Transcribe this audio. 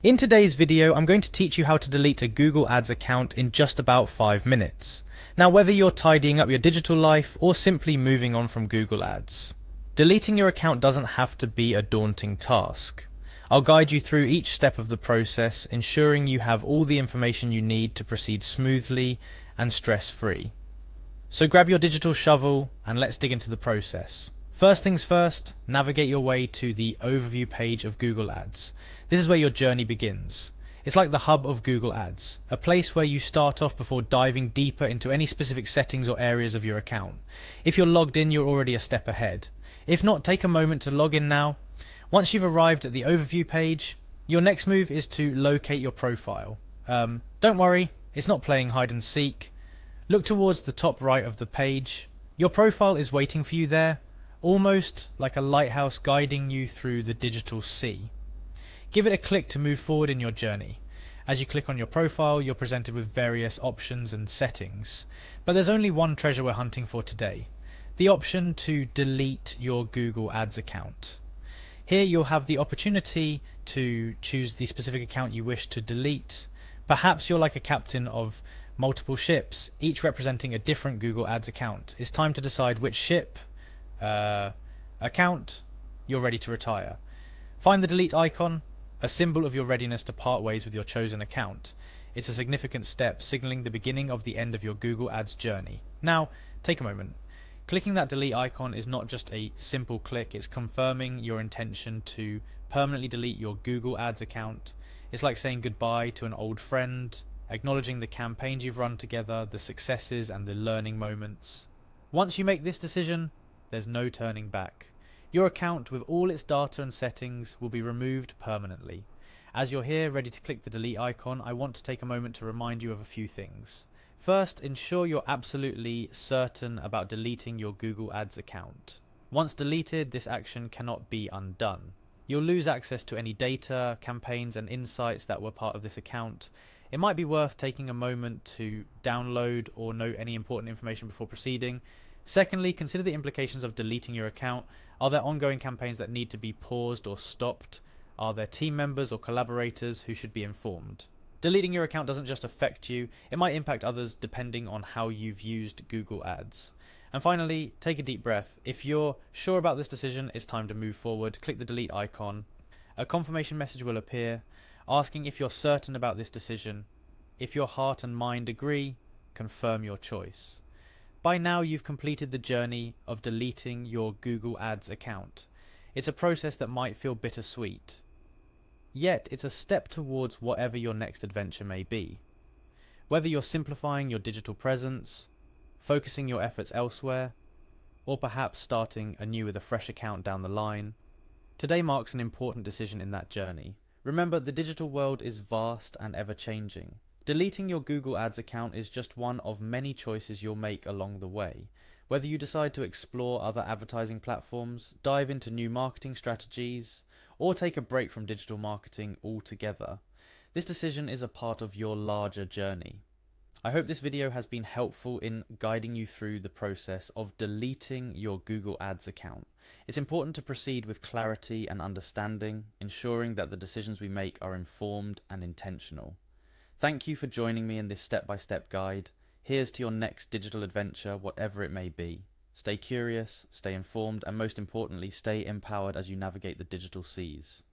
In today's video, I'm going to teach you how to delete a Google Ads account in just about 5 minutes. Now, whether you're tidying up your digital life or simply moving on from Google Ads, deleting your account doesn't have to be a daunting task. I'll guide you through each step of the process, ensuring you have all the information you need to proceed smoothly and stress-free. So grab your digital shovel and let's dig into the process. First things first, navigate your way to the overview page of Google Ads. This is where your journey begins. It's like the hub of Google Ads, a place where you start off before diving deeper into any specific settings or areas of your account. If you're logged in, you're already a step ahead. If not, take a moment to log in now. Once you've arrived at the overview page, your next move is to locate your profile. Don't worry, it's not playing hide and seek. Look towards the top right of the page. Your profile is waiting for you there, almost like a lighthouse guiding you through the digital sea. Give it a click to move forward in your journey. As you click on your profile, you're presented with various options and settings. But there's only one treasure we're hunting for today: the option to delete your Google Ads account. Here you'll have the opportunity to choose the specific account you wish to delete. Perhaps you're like a captain of multiple ships, each representing a different Google Ads account. It's time to decide which ship, account, you're ready to retire. Find the delete icon, a symbol of your readiness to part ways with your chosen account. It's a significant step, signaling the beginning of the end of your Google Ads journey. Now, take a moment. Clicking that delete icon is not just a simple click, it's confirming your intention to permanently delete your Google Ads account. It's like saying goodbye to an old friend, acknowledging the campaigns you've run together, the successes and the learning moments. Once you make this decision, there's no turning back. Your account, with all its data and settings, will be removed permanently. As you're here ready to click the delete icon, I want to take a moment to remind you of a few things. First, ensure you're absolutely certain about deleting your Google Ads account. Once deleted, this action cannot be undone. You'll lose access to any data, campaigns and insights that were part of this account. It might be worth taking a moment to download or note any important information before proceeding. Secondly, consider the implications of deleting your account. Are there ongoing campaigns that need to be paused or stopped? Are there team members or collaborators who should be informed? Deleting your account doesn't just affect you, it might impact others depending on how you've used Google Ads. And finally, take a deep breath. If you're sure about this decision, it's time to move forward. Click the delete icon. A confirmation message will appear, asking if you're certain about this decision. If your heart and mind agree, confirm your choice. By now you've completed the journey of deleting your Google Ads account. It's a process that might feel bittersweet. Yet it's a step towards whatever your next adventure may be. Whether you're simplifying your digital presence, focusing your efforts elsewhere, or perhaps starting anew with a fresh account down the line, today marks an important decision in that journey. Remember, the digital world is vast and ever-changing. Deleting your Google Ads account is just one of many choices you'll make along the way. Whether you decide to explore other advertising platforms, dive into new marketing strategies, or take a break from digital marketing altogether, this decision is a part of your larger journey. I hope this video has been helpful in guiding you through the process of deleting your Google Ads account. It's important to proceed with clarity and understanding, ensuring that the decisions we make are informed and intentional. Thank you for joining me in this step-by-step guide. Here's to your next digital adventure, whatever it may be. Stay curious, stay informed, and most importantly, stay empowered as you navigate the digital seas.